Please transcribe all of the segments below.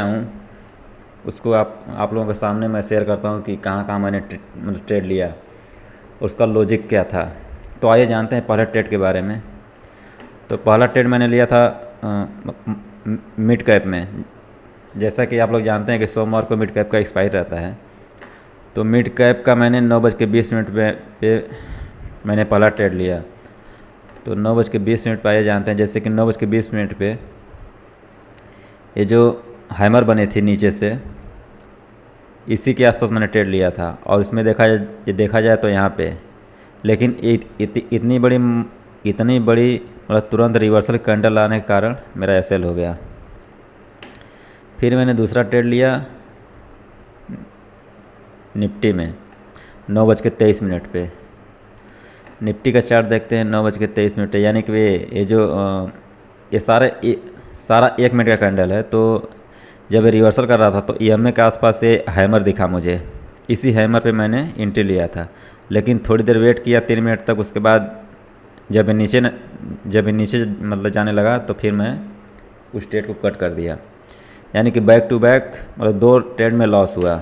हूँ उसको आप लोगों के सामने मैं शेयर करता हूँ कि कहाँ कहाँ मैंने मतलब ट्रेड लिया, उसका लॉजिक क्या था। तो आइए जानते हैं पहले ट्रेड के बारे में। तो पहला ट्रेड मैंने लिया था मिड कैप में। जैसा कि आप लोग जानते हैं कि सोमवार को मिड कैप का एक्सपायर रहता है। तो मिड कैप का मैंने 9:20 पे मैंने पहला ट्रेड लिया। तो 9:20 पे आइए जानते हैं। जैसे कि 9:20 पे ये जो हैमर बने थी नीचे से, इसी के आसपास मैंने ट्रेड लिया था। और इसमें देखा जाए तो यहाँ पे, लेकिन इतनी बड़ी मतलब तुरंत रिवर्सल कैंडल आने के कारण मेरा एसएल हो गया। फिर मैंने दूसरा ट्रेड लिया निफ्टी में 9:23 पे। निफ्टी का चार्ट देखते हैं 9:23 यानी कि ये जो ये सारा 1 मिनट का कैंडल है। तो जब ये रिवर्सल कर रहा था तो ईएमए के आसपास ये हैमर दिखा मुझे। इसी हैमर पे मैंने एंट्री लिया था, लेकिन थोड़ी देर वेट किया 3 मिनट तक। उसके बाद जब ये नीचे मतलब जाने लगा तो फिर मैं उस ट्रेड को कट कर दिया। यानी कि बैक टू बैक मतलब 2 ट्रेड में लॉस हुआ।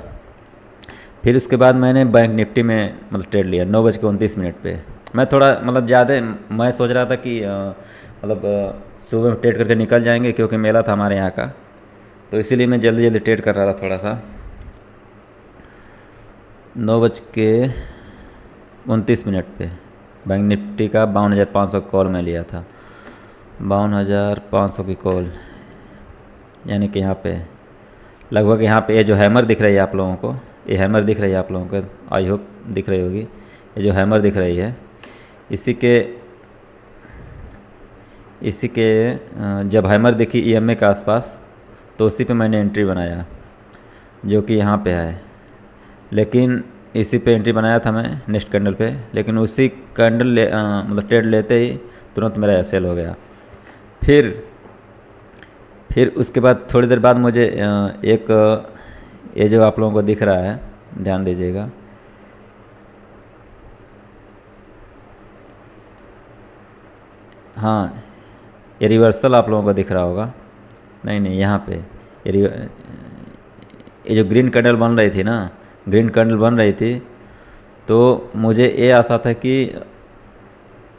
फिर उसके बाद मैंने बैंक निफ्टी में मतलब ट्रेड लिया 9:29 पे। मैं थोड़ा मतलब ज़्यादा मैं सोच रहा था कि मतलब सुबह में ट्रेड करके निकल जाएंगे, क्योंकि मेला था हमारे यहाँ का। तो इसीलिए मैं जल्दी जल्दी ट्रेड कर रहा था थोड़ा सा। 9:29 पे बैंक निफ्टी का 52,500 कॉल में लिया था। 52,500 की कॉल, यानी कि यहाँ पे लगभग यहाँ पे ये जो हैमर दिख रही है आप लोगों को, ये हैमर दिख रही है आप लोगों को, आई होप दिख रही होगी। ये जो हैमर दिख रही है इसी के जब हैमर दिखी ईएमए के आसपास तो उसी पे मैंने एंट्री बनाया, जो कि यहाँ पे है। लेकिन इसी पे एंट्री बनाया था मैं नेक्स्ट कैंडल पे, लेकिन उसी कैंडल मतलब ट्रेड लेते ही तुरंत मेरा एसएल हो गया। फिर उसके बाद थोड़ी देर बाद मुझे ये जो आप लोगों को दिख रहा है, ध्यान दीजिएगा, हाँ ये रिवर्सल आप लोगों को दिख रहा होगा। नहीं यहाँ पे ये जो ग्रीन कैंडल बन रही थी ना, ग्रीन कैंडल बन रही थी, तो मुझे ये आशा था कि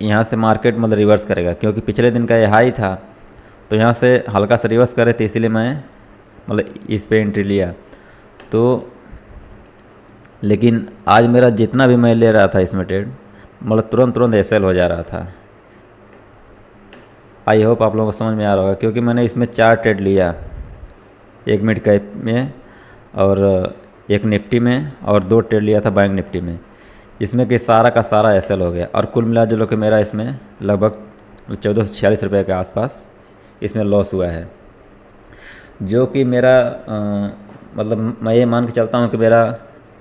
यहाँ से मार्केट मतलब रिवर्स करेगा, क्योंकि पिछले दिन का ये हाई था। तो यहाँ से हल्का सा रिवर्स करे थे, इसीलिए मैं मतलब इस पे एंट्री लिया। तो लेकिन आज मेरा जितना भी मैं ले रहा था इसमें ट्रेड, मतलब तुरंत एसएल हो जा रहा था। आई होप आप लोगों को समझ में आ रहा होगा, क्योंकि मैंने इसमें 4 ट्रेड लिया, 1 मिड कैप में और 1 निफ्टी में और 2 ट्रेड लिया था बैंक निफ्टी में। इसमें कि सारा का सारा एसएल हो गया। और कुल मिला जो कि मेरा इसमें लगभग 1446 रुपये के आसपास इसमें लॉस हुआ है। जो कि मेरा मतलब मैं ये मान के चलता हूँ कि मेरा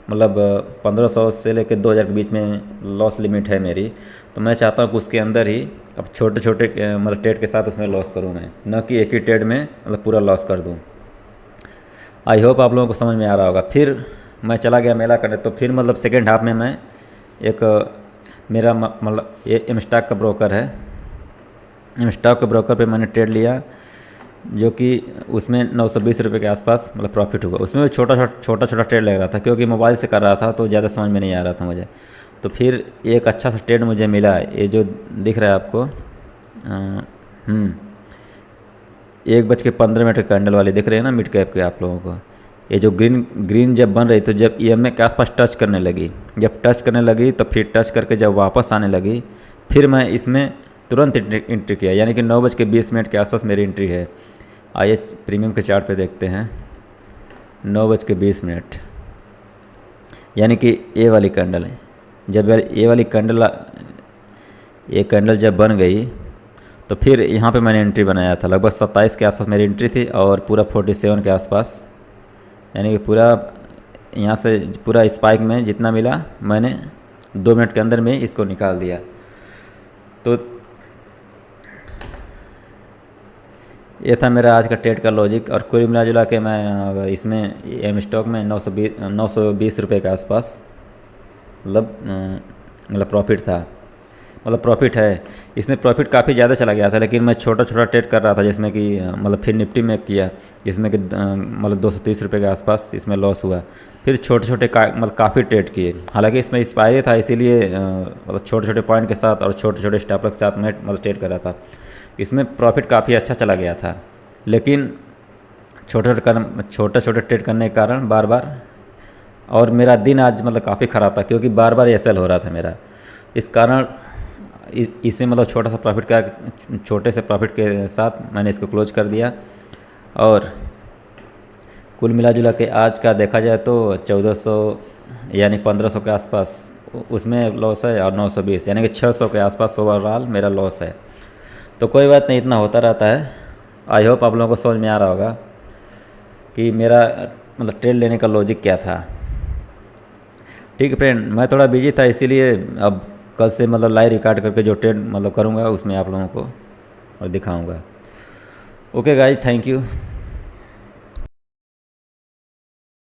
मतलब 1500 से लेकर 2000 के बीच में लॉस लिमिट है मेरी। तो मैं चाहता हूँ कि उसके अंदर ही अब छोटे छोटे मतलब ट्रेड के साथ उसमें लॉस करूँ मैं, न कि एक ही ट्रेड में मतलब पूरा लॉस कर दूँ। आई होप आप लोगों को समझ में आ रहा होगा। फिर मैं चला गया मेला करने। तो फिर मतलब सेकेंड हाफ में मैं एक मेरा मतलब ये एम स्टॉक का ब्रोकर है, एम स्टॉक के ब्रोकर पे मैंने ट्रेड लिया, जो कि उसमें 920 रुपये के आसपास मतलब प्रॉफिट हुआ। उसमें भी छोटा छोटा ट्रेड लग रहा था, क्योंकि मोबाइल से कर रहा था तो ज़्यादा समझ में नहीं आ रहा था मुझे। तो फिर एक अच्छा सा ट्रेड मुझे मिला, ये जो दिख रहा है आपको 1:15 का कैंडल वाले दिख रहे हैं ना मिड कैप के आप लोगों को। ये जो ग्रीन जब बन रही तो जब ईएमए के आसपास टच करने लगी, जब टच करने लगी तो फिर टच करके जब वापस आने लगी, फिर मैं इसमें तुरंत एंट्री किया। यानी कि 9:20 के आसपास मेरी एंट्री है। आइए प्रीमियम के चार्ट पे देखते हैं। 9:20, यानी कि ये वाली कैंडल है। जब ये कैंडल जब बन गई तो फिर यहाँ पे मैंने एंट्री बनाया था। लगभग 27 के आसपास मेरी एंट्री थी और पूरा 47 के आसपास, यानी कि पूरा यहाँ से पूरा स्पाइक में जितना मिला मैंने 2 मिनट के अंदर में इसको निकाल दिया। तो ये था मेरा आज का ट्रेड का लॉजिक। और कुल मिला जुला के मैं इसमें एम स्टॉक में 920 रुपये के आसपास मतलब प्रॉफिट था। मतलब प्रॉफिट है। इसमें प्रॉफिट काफ़ी ज़्यादा चला गया था, लेकिन मैं छोटा छोटा ट्रेड कर रहा था, जिसमें कि मतलब फिर निफ्टी में किया, जिसमें कि मतलब 230 रुपये के आसपास इसमें लॉस हुआ। फिर छोटे छोटे मतलब काफ़ी ट्रेड किए, हालांकि इसमें एक्सपायरी था, इसीलिए मतलब छोटे छोटे पॉइंट के साथ और छोटे छोटे स्टॉप लॉस के साथ मैं मतलब ट्रेड कर रहा था। इसमें प्रॉफिट काफ़ी अच्छा चला गया था, लेकिन छोटे छोटे ट्रेड करने के कारण बार बार, और मेरा दिन आज मतलब काफ़ी ख़राब था, क्योंकि बार बार एसएल हो रहा था मेरा। इस कारण इसे मतलब छोटे से प्रॉफिट के साथ मैंने इसको क्लोज कर दिया। और कुल मिला जुला के आज का देखा जाए तो 1400 यानी 1500 के आसपास उसमें लॉस है, और 920 यानी कि 600 के आसपास ओवरऑल मेरा लॉस है। तो कोई बात नहीं, इतना होता रहता है। आई होप आप लोगों को समझ में आ रहा होगा कि मेरा मतलब ट्रेड लेने का लॉजिक क्या था। ठीक है फ्रेंड, मैं थोड़ा बिजी था, इसीलिए अब कल से मतलब लाइव रिकॉर्ड करके जो ट्रेड मतलब करूँगा उसमें आप लोगों को और दिखाऊँगा। Okay guys, thank you.